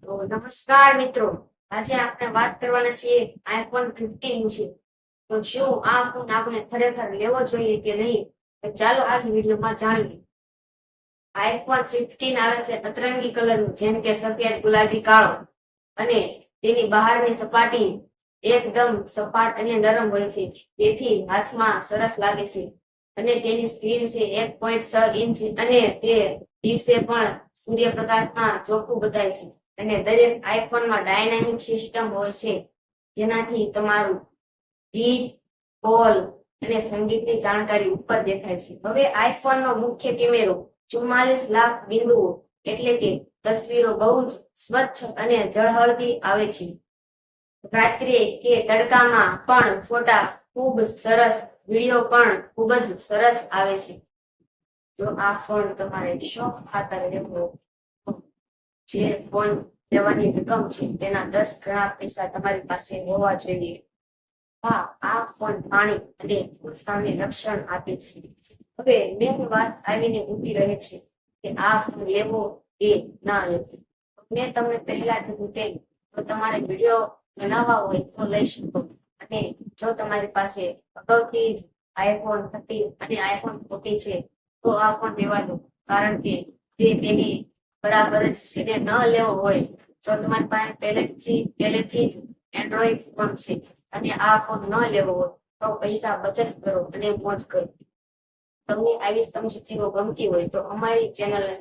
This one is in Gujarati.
તો નમસ્કાર મિત્રો, આજે આપણે વાત કરવાના છીએ આઈફોન 15 વિશે. તો શું આ ફોન આપણે ખરેખર લેવો જોઈએ કે નહીં, તો ચાલો આજ વિડીયોમાં જાણીએ. આઈફોન 15 આવે છે અતરંગી કલરનું, જેમ કે સફેદ, ગુલાબી, કાળો, અને તેની બહારની સપાટી એકદમ સપાટ અને નરમ હોય છે, તેથી હાથમાં સરસ લાગે છે. અને તેની સ્ક્રીન છે 1.6 ઇંચ અને તે દિવસે પણ સૂર્યપ્રકાશમાં ચોખ્ખું બતાવે છે. અને દરેક આઈફોનમાં ડાયનામિક સિસ્ટમ હોય છે, જેનાથી તમારું ગીત, કોલ અને સંગીતની જાણકારી ઉપર દેખાય છે. હવે આઈફોનનો મુખ્ય કેમેરો 44 લાખ બિંદુઓ, એટલે કે તસવીરો બહુ જ સ્વચ્છ અને ઝળહળતી આવે છે. રાત્રે કે તડકામાં પણ ફોટા ખૂબ સરસ, વિડીયો પણ ખૂબ જ સરસ આવે છે. જો આ ફોન તમારે શોખ ખાતર લેવો, જે ફોન લેવાની રકમ છે તેના 10 ગણા પૈસા તમારી પાસે હોવા જોઈએ. હા, આ ફોન પાણી અને ધૂળ સામે રક્ષણ આપે છે. હવે મેન વાત આવીને ઊભી રહે છે કે આ ફોન લેવો કે ના લેવો. મેં તમને પહેલા કીધું તેમ, જો તમારે વિડીયો બનાવવા હોય તો લઈ શકો. અને જો તમારી પાસે અગાઉથી જ આઈફોન 13 અને આઈફોન 14 છે તો આ ફોન લેવા દો, કારણ કે તે તેની બરાબર જ છે. એને ન લેવો હોય, જો તમારી પાસે પહેલેથી જ એન્ડ્રોઈડ ફોન છે અને આ ફોન ન લેવો હોય, તો પૈસા બચત કરો અને મોજ કરો. તમને આવી સમજૂતીઓ ગમતી હોય તો અમારી ચેનલને